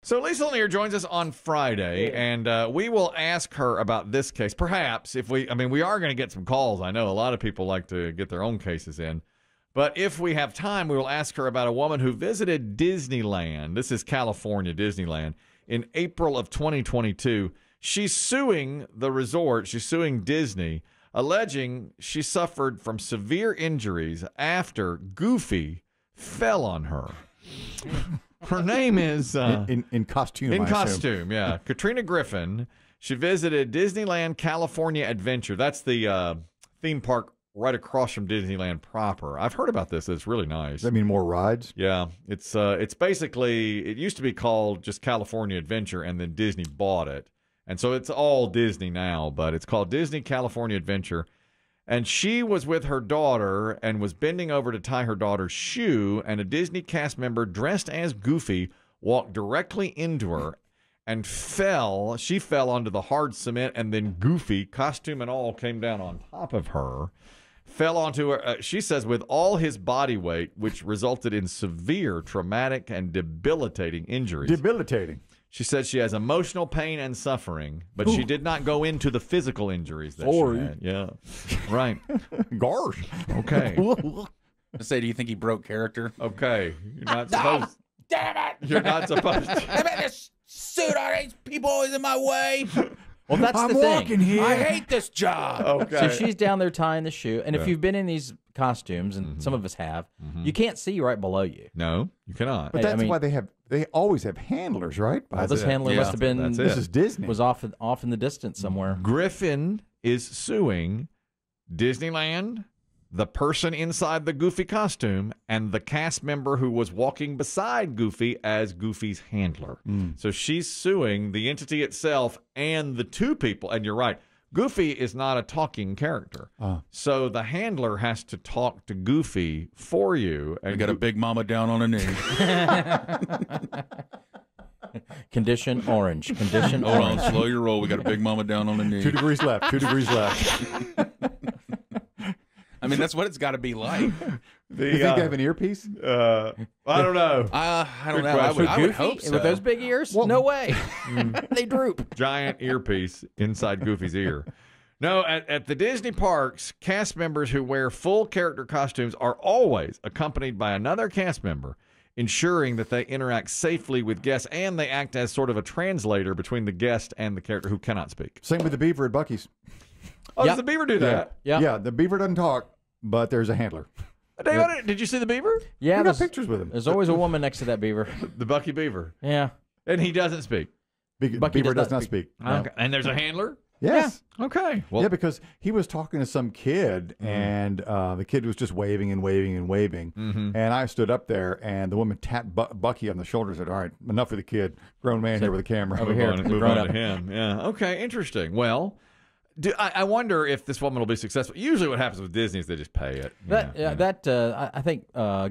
So Lisa Lanier joins us on Friday, and we will ask her about this case. Perhaps if we are going to get some calls. I know a lot of people like to get their own cases in. But if we have time, we will ask her about a woman who visited Disneyland. This is California, Disneyland, in April of 2022. She's suing the resort. She's suing Disney, alleging she suffered from severe injuries after Goofy fell on her. Her name is... in costume, In I costume, assume. yeah. Katrina Griffin. She visited Disneyland California Adventure. That's the theme park right across from Disneyland proper. I've heard about this. It's really nice. Does that mean more rides? Yeah. It's basically... It used to be called just California Adventure, and then Disney bought it. And so it's all Disney now, but it's called Disney California Adventure. And she was with her daughter and was bending over to tie her daughter's shoe, and a Disney cast member dressed as Goofy walked directly into her and fell. She fell onto the hard cement, and then Goofy, costume and all, came down on top of her, fell onto her, she says, with all his body weight, which resulted in severe traumatic and debilitating injuries. Debilitating. She said she has emotional pain and suffering, but she did not go into the physical injuries that she had. Yeah, right. Gosh. Okay. I say, do you think he broke character? Okay. You're not supposed. Damn it! You're not supposed to. I bet this suit on these people always in my way. Well, that's I'm the thing. walking here. I hate this job. Okay. So she's down there tying the shoe, and if you've been in these costumes, and some of us have, you can't see right below you. No, you cannot. But that's I mean- why they always have handlers, right? Well, this handler Yeah. must have been That's it. This is Disney. was off in the distance somewhere. Griffin is suing Disneyland, the person inside the Goofy costume, and the cast member who was walking beside Goofy as Goofy's handler. So she's suing the entity itself and the two people. And you're right, Goofy is not a talking character. So the handler has to talk to Goofy for you. And I got a big mama down on a knee. Condition orange. Condition Hold orange. on, slow your roll. We got a big mama down on a knee. 2 degrees left. 2 degrees left. I mean, that's what it's got to be like. You think I have an earpiece? I don't know. I don't Good know. I question. would hope so. With those big ears? No way. They droop. Giant earpiece inside Goofy's ear. No, at the Disney parks, cast members who wear full character costumes are always accompanied by another cast member, ensuring that they interact safely with guests, and they act as sort of a translator between the guest and the character who cannot speak. Same with the beaver at Buc-ee's. Oh, Yep. does the beaver do that? Yeah. Yeah, the beaver doesn't talk, but there's a handler. David, did you see the beaver? Yeah, We got there's, pictures with him. there's always a woman next to that beaver. The Bucky Beaver. Yeah. And he doesn't speak. Bucky Beaver does does not not speak. No. Okay. And there's a handler? Yes. Okay. Well, Yeah, because he was talking to some kid, and the kid was just waving and waving and waving. And I stood up there, and the woman tapped Bucky on the shoulder and said, "All right, enough for the kid. Grown man here with a camera." Over here. move grown on to up. him. Yeah. Okay. Interesting. Well, I wonder if this woman will be successful. Usually what happens with Disney is they just pay it. I think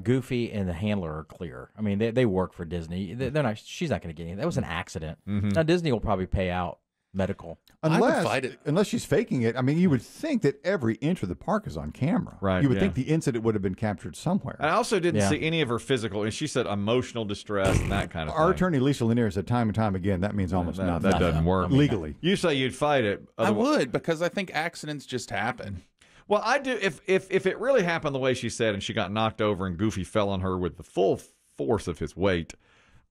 Goofy and the handler are clear. I mean, they work for Disney. They're not. She's not going to get anything. That was an accident. Now Disney will probably pay out medical. I would fight it. Unless she's faking it. I mean, you would think that every inch of the park is on camera. Right, You would yeah. think the incident would have been captured somewhere. I also didn't Yeah. see any of her physical, and she said emotional distress and that kind of Our thing. attorney, Lisa Lanier, said time and time again that means almost nothing. That doesn't work. Legally. You say you'd fight it. I would, because I think accidents just happen. Well, I do. If it really happened the way she said, and she got knocked over, and Goofy fell on her with the full force of his weight,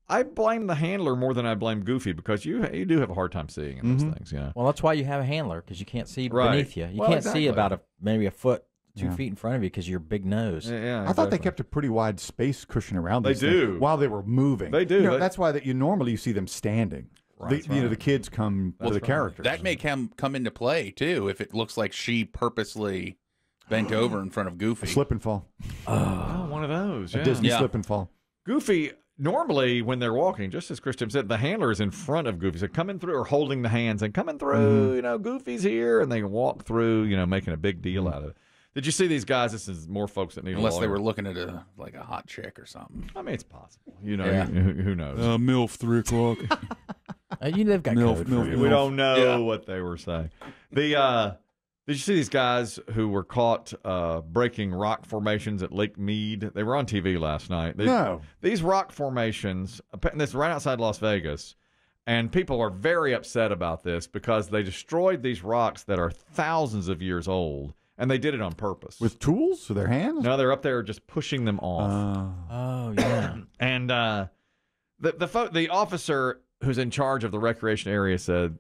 I blame the handler more than I blame Goofy, because you do have a hard time seeing in those things. Yeah. Well, that's why you have a handler, because you can't see Right. beneath you. You Well, can't exactly. see about maybe a foot, 2 feet in front of you because of your big nose. Yeah. I thought they exactly. kept a pretty wide space cushion around They these things do. while they were moving. They do. You know, They- that's why that you normally see them standing. Right, You know, the kids come to the characters. That may come into play, too, if it looks like she purposely bent over in front of Goofy. Slip and fall. Oh, one of those. A Yeah. Disney Yeah. slip and fall. Goofy, normally when they're walking, just as Christian said, the handler is in front of Goofy. So coming through or holding the hands and coming through, you know, Goofy's here, and they can walk through, you know, making a big deal out of it. Did you see these guys? This is more folks that need a Unless they lawyer. were looking at a hot chick or something. I mean, it's possible. You know, Yeah. who knows? MILF 3 o'clock. They've got Milf, code milf, for you. We don't know Yeah. what they were saying. The Did you see these guys who were caught breaking rock formations at Lake Mead? They were on TV last night. No. These rock formations, and this is right outside Las Vegas, and people are very upset about this because they destroyed these rocks that are thousands of years old, and they did it on purpose. With tools with their hands? No, they're up there just pushing them off. Oh, yeah. And the officer who's in charge of the recreation area said,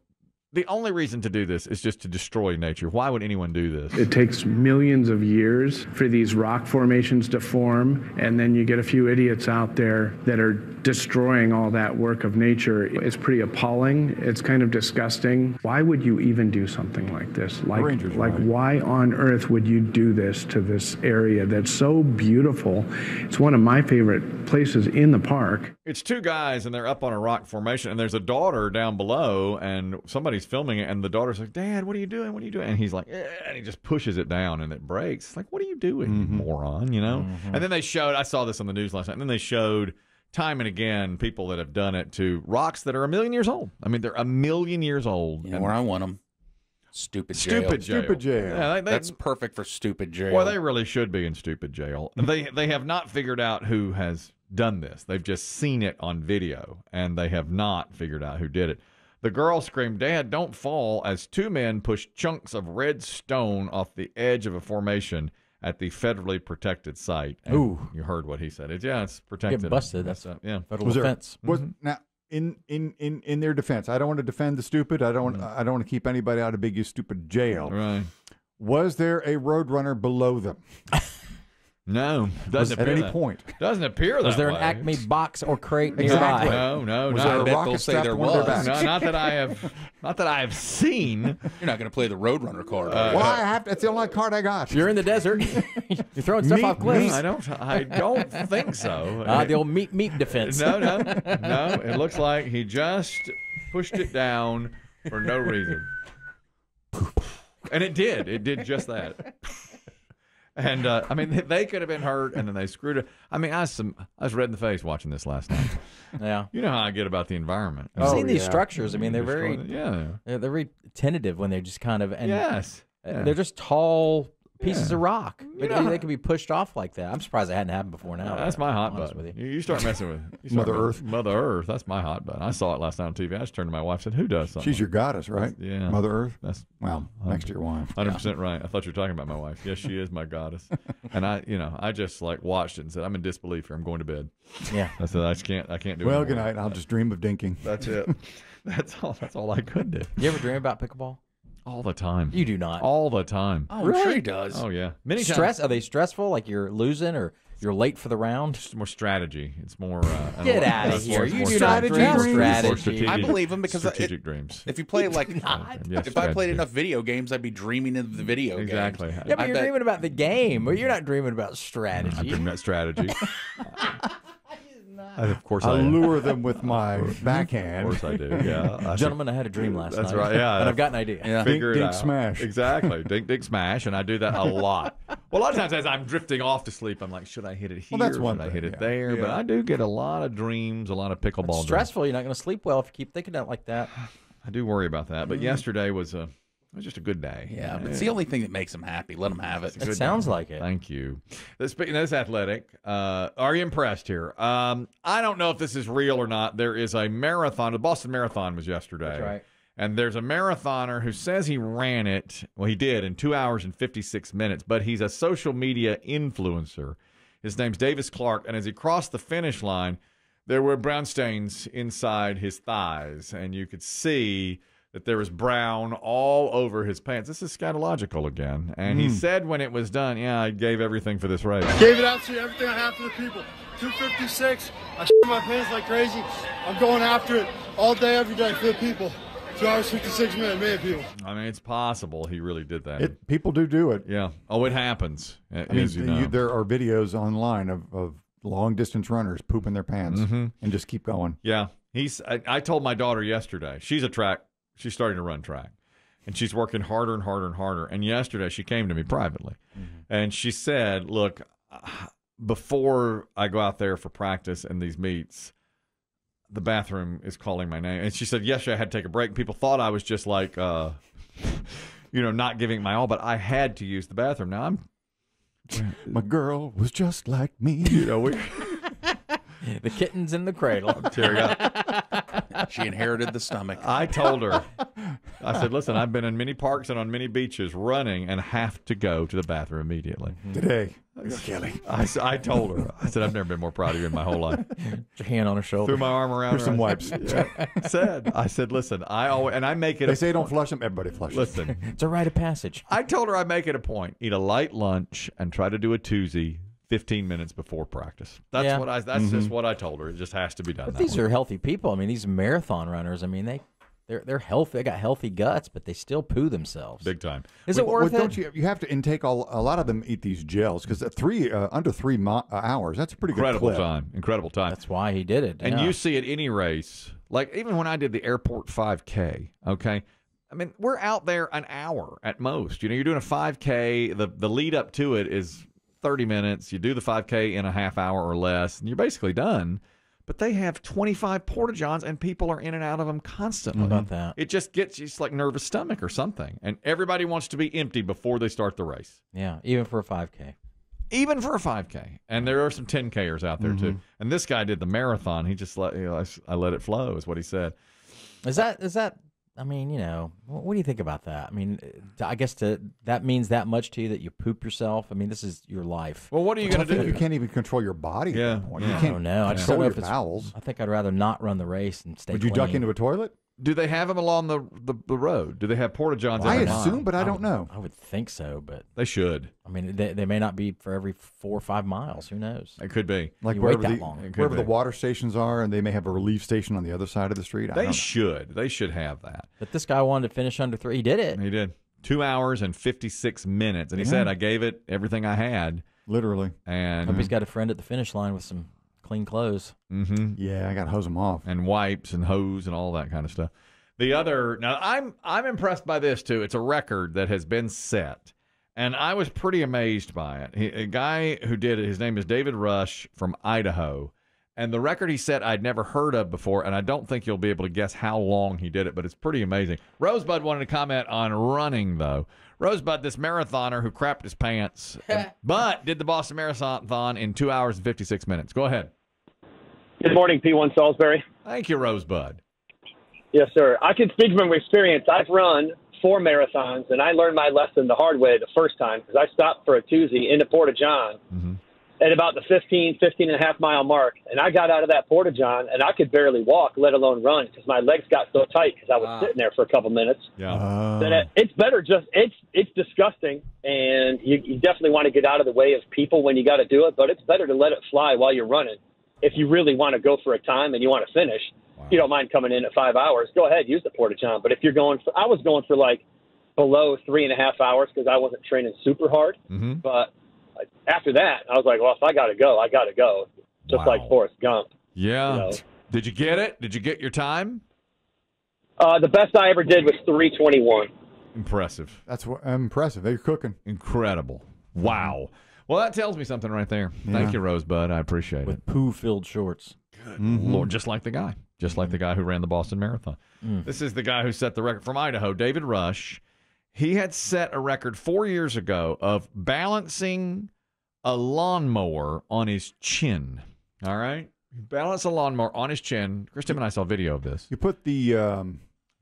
the only reason to do this is just to destroy nature. Why would anyone do this? It takes millions of years for these rock formations to form, and then you get a few idiots out there that are destroying all that work of nature. It's pretty appalling. It's kind of disgusting. Why would you even do something like this? Why on earth would you do this to this area that's so beautiful? It's one of my favorite places in the park. It's two guys, and they're up on a rock formation, and there's a daughter down below, and somebody's filming it, and the daughter's like, Dad, what are you doing? What are you doing? And he's like, and he just pushes it down, and it breaks. It's like, what are you doing, you moron, you know? And then they showed, I saw this on the news last night, and then they showed time and again people that have done it to rocks that are 1 million years old. I mean, they're 1 million years old. You know where I want them? Stupid jail. Stupid jail. Yeah, That's perfect for stupid jail. Well, they really should be in stupid jail. They have not figured out who has done this. They've just seen it on video, and they have not figured out who did it. The girl screamed, Dad, don't fall, as two men pushed chunks of red stone off the edge of a formation at the federally protected site. And Ooh. You heard what he said. It's protected. Get busted. That's yeah. federal offense. Now, in their defense, I don't want to defend the stupid. I don't want to keep anybody out of Biggie's stupid jail. Right. Was there a roadrunner below them? No, doesn't at appear any that. point? Doesn't appear that Was there way. an Acme box or crate Exactly. nearby? No, Was not, there a bet rocket they'll say strapped there to one of their was. backs? no, not that I have seen. You're not going to play the Roadrunner card. are you? Well, I have to. It's the only card I got. You're in the desert. You're throwing stuff off cliffs. I don't think so. The old meat defense. No. It looks like he just pushed it down for no reason, and it did. It did just that. And I mean, they could have been hurt, and then they screwed it. I mean, I was red in the face watching this last night. Yeah. You know how I get about the environment. I've seen these yeah. structures. I mean, they're very they're very tentative when they're just kind of they're just tall pieces of rock. But they can be pushed off like that. I'm surprised it hadn't happened before now. That's my hot honest button. with You start messing with Mother Earth. Mother Earth. That's my hot button. I saw it last night on TV. I just turned to my wife and said, "Who does something?" She's your goddess, right? Yeah. Mother Earth. That's Well, next to your wife. 100% right. I thought you were talking about my wife. Yes, she is my goddess. And I just like watched it and said, I'm in disbelief here. I'm going to bed. Yeah. I said, I can't do it. Well, anymore. good night. I'll just dream of dinking. That's it. That's all I could do. You ever dream about pickleball? All the time. You do not. All the time. Oh, I'm sure he does. Oh yeah. Many Stress? times. Are they stressful? Like you're losing or you're late for the round? It's more strategy. It's more. Get out of it's here! more- You more do not strategy dream dreams. More strategy. strategic- I believe him because strategic dreams. if you play like, Yes, if I played strategy. enough video games, I'd be dreaming of the video Exactly. games. Yeah, but I you're bet- dreaming about the game. You're not dreaming about strategy. I'm dreaming about strategy. Of course I I am. lure them with my Of backhand. course I do. Yeah. Gentlemen, I had a dream last That's night. right, yeah. And I've got an idea. Yeah. Figure Dink, it dink, out. smash. Exactly. Dink, dink, smash. And I do that a lot. Well, a lot of times as I'm drifting off to sleep, I'm like, should I hit it here? Well, that's one should I thing, hit it yeah. there? But I do get a lot of dreams, a lot of pickleball It's dreams. stressful. You're not going to sleep well if you keep thinking it like that. I do worry about that. But yesterday was just a good day. Yeah, but it's the only thing that makes him happy. Let him have it. It sounds like it. Thank you. Speaking of this athletic, are you impressed here? I don't know if this is real or not. There is a marathon. The Boston Marathon was yesterday. That's right. And there's a marathoner who says he ran it. Well, he did in 2 hours and 56 minutes, but he's a social media influencer. His name's Davis Clark. And as he crossed the finish line, there were brown stains inside his thighs. And you could see that there was brown all over his pants. This is scatological again. And he said when it was done, yeah, I gave everything for this race. Gave it absolutely everything I have for the people. 256. I shit my pants like crazy. I'm going after it all day, every day for the people. 2 hours, 56 minutes, man, people. I mean, it's possible he really did that. People do it. Yeah. Oh, it happens. I mean, there are videos online of long distance runners pooping their pants and just keep going. Yeah. I told my daughter yesterday, she's starting to run track. And she's working harder and harder and harder. And yesterday she came to me privately. And she said, look, before I go out there for practice and these meets, the bathroom is calling my name. And she said, yesterday I had to take a break. People thought I was just like, not giving it my all, but I had to use the bathroom. Now My girl was just like me. The kitten's in the cradle. tearing up. She inherited the stomach. I told her, I said, listen, I've been in many parks and on many beaches running and have to go to the bathroom immediately. Today, you're killing. I told her, I said, I've never been more proud of you in my whole life. Put your hand on her shoulder. Threw my arm around Here's her. some wipes. I said, listen, I make it. They say don't flush them. Everybody flushes. Listen, It's a rite of passage. I told her I make it a point, eat a light lunch and try to do a Tuesday 15 minutes before practice. That's Yeah. That's just what I told her. It just has to be done. But that these way. are healthy people. I mean, these marathon runners. I mean, they're healthy. They got healthy guts, but they still poo themselves. Big time. Is it worth it? Don't you have to intake a lot of them eat these gels because under 3 hours, that's a pretty Incredible good clip. time. Incredible time. That's why he did it. And yeah. you see at any race, like even when I did the airport 5K, okay? I mean, we're out there an hour at most. You're doing a 5K. The lead up to it is 30 minutes. You do the 5K in a half hour or less, and you're basically done. But they have 25 porta-johns, and people are in and out of them constantly. How about that? It just gets you like nervous stomach or something. And everybody wants to be empty before they start the race. Yeah, even for a 5K. Even for a 5K. And there are some 10Kers out there, too. And this guy did the marathon. He just I let it flow, is what he said. Is that? I mean, what do you think about that? I mean, I guess that means that much to you that you poop yourself. I mean, this is your life. Well, what are you going to do? You can't even control your body at that point. Yeah. You I can't don't know. I just don't control know your if it's. bowels. I think I'd rather not run the race and stay. Would you duck clean. into a toilet? Do they have them along the road? Do they have porta-johns I every mile? assume, but I don't know. I would think so, but They should. I mean, they may not be for every 4 or 5 miles. Who knows? It could be. Like You wait wherever that long. It could wherever the be. water stations are, and they may have a relief station on the other side of the street. I don't They know. should. They should have that. But this guy wanted to finish under 3. He did it. He did. 2 hours and 56 minutes. And he said, I gave it everything I had. Literally. And Hope he's got a friend at the finish line with some clean clothes. Yeah, I got to hose them off. and wipes and hose and all that kind of stuff. Now I'm impressed by this too. It's a record that has been set, and I was pretty amazed by it. A guy who did it, his name is David Rush from Idaho, and the record he set I'd never heard of before, and I don't think you'll be able to guess how long he did it, but it's pretty amazing. Rosebud wanted to comment on running though. Rosebud, this marathoner who crapped his pants, but did the Boston Marathon in 2 hours and 56 minutes. Go ahead. Good morning, P1 Salisbury. Thank you, Rosebud. Yes, sir. I can speak from experience. I've run 4 marathons, and I learned my lesson the hard way the first time because I stopped for a Tuesday in the Porta-John at about the 15 and a half mile mark, and I got out of that Porta-John, and I could barely walk, let alone run, because my legs got so tight because I was sitting there for a couple minutes. Yeah. That it's better it's disgusting, and you definitely want to get out of the way of people when you got to do it, but it's better to let it fly while you're running. If you really want to go for a time and you want to finish, if you don't mind coming in at 5 hours, go ahead, use the Porta-John. But if you're I was going for like below 3.5 hours because I wasn't training super hard. But after that, I was like, well, if I got to go, I got to go. Just like Forrest Gump. Yeah. Did you get it? Did you get your time? The best I ever did was 3:21. Impressive. That's impressive. They're cooking. Incredible. Wow. Well, that tells me something right there. Thank you, Rosebud. I appreciate it. With poo-filled shorts. Lord, just like the guy. Just like the guy who ran the Boston Marathon. This is the guy who set the record from Idaho, David Rush. He had set a record 4 years ago of balancing a lawnmower on his chin. All right? He balanced a lawnmower on his chin. Chris, Tim and I saw video of this. You put the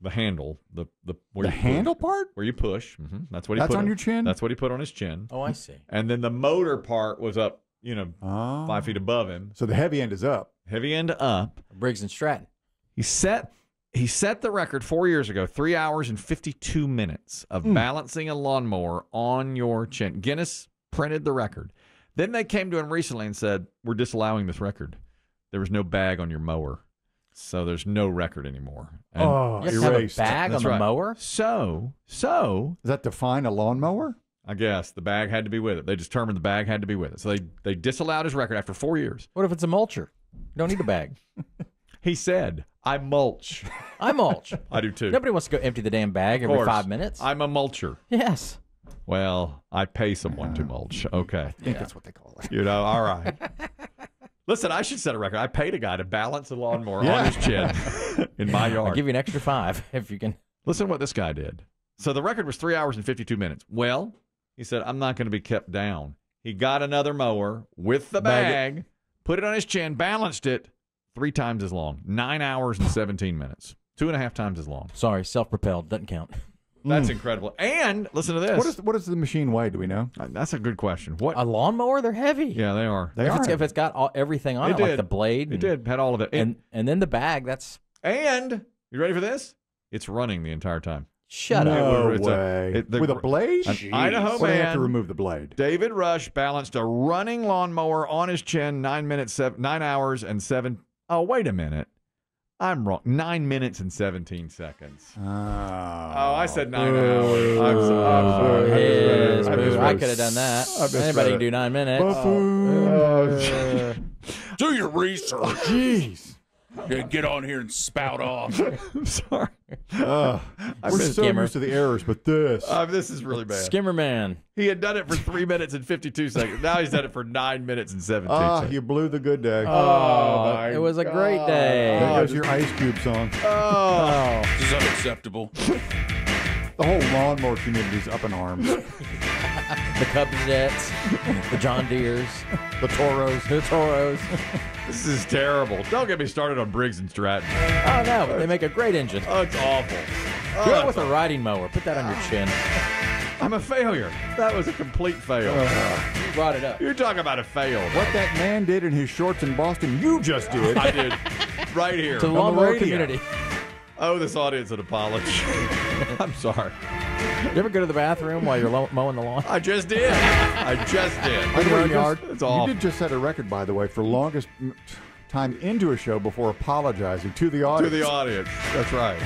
handle, where the you handle push, part? where you push. That's what he That's put on your chin? That's what he put on his chin. Oh, I see. And then the motor part was up, 5 feet above him. So the heavy end is up. Heavy end up. Briggs and Stratton. He set the record 4 years ago, 3 hours and 52 minutes of balancing a lawnmower on your chin. Guinness printed the record. Then they came to him recently and said, we're disallowing this record. There was no bag on your mower, so there's no record anymore. And You have to have a erased. bag That's on the right. mower? So, Does that define a lawnmower? I guess the bag had to be with it. They determined the bag had to be with it. So they disallowed his record after 4 years. What if it's a mulcher? You don't need a bag. He said, I mulch. I mulch. I do too. Nobody wants to go empty the damn bag Of every course. 5 minutes. I'm a mulcher. Yes. Well, I pay someone to mulch. Okay. I think that's what they call it. All right. Listen, I should set a record. I paid a guy to balance a lawnmower on his chin in my I'll yard. give you an extra 5 if you can. Listen to what this guy did. So the record was 3 hours and 52 minutes. Well, he said, I'm not going to be kept down. He got another mower with the bag, put it on his chin, balanced it 3 times as long. 9 hours and 17 minutes. 2.5 times as long. Sorry, self-propelled. Doesn't count. That's incredible. And listen to this. What does the machine weigh? Do we know? That's a good question. What? A lawnmower? They're heavy. Yeah, they are. If it's got everything on it, like the blade. It did. Had all of it. And then the bag, that's... And, you ready for this? It's running the entire time. Shut no up. way. With a blade? An Idaho Or they have man. to remove the blade. David Rush balanced a running lawnmower on his chin 9 hours and 7... Oh, wait a minute. I'm wrong. 9 minutes and 17 seconds. Oh, I said 9 hours. I'm sorry. I could have done that. Anybody can do 9 minutes. Do your research. Jeez. Get on here and spout off. I'm sorry. We're so used to the errors, but this. This is really bad. Skimmer man. He had done it for 3 minutes and 52 seconds. Now he's done it for 9 minutes and 17 seconds. You blew the good day. My It was a God. great day. There goes your Ice Cube song. This is unacceptable. The whole lawnmower community's up in arms. The Cub Jets, the John Deeres, The Toros. the Toros. This is terrible. Don't get me started on Briggs and Stratton. Oh, no, but they make a great engine. Oh, it's awful. Do it with a riding mower. Put that on your chin. I'm a failure. That was a complete fail. You brought it up. You're talking about a fail. What that man did in his shorts in Boston, you just did. I did. Right here. To the the lawnmower radio. community. I owe this audience an apology. I'm sorry. You ever go to the bathroom while you're mowing the lawn? I just did. I just did. By the way, It's awful. you did just set a record, by the way, for longest time into a show before apologizing to the To audience. the audience. That's right.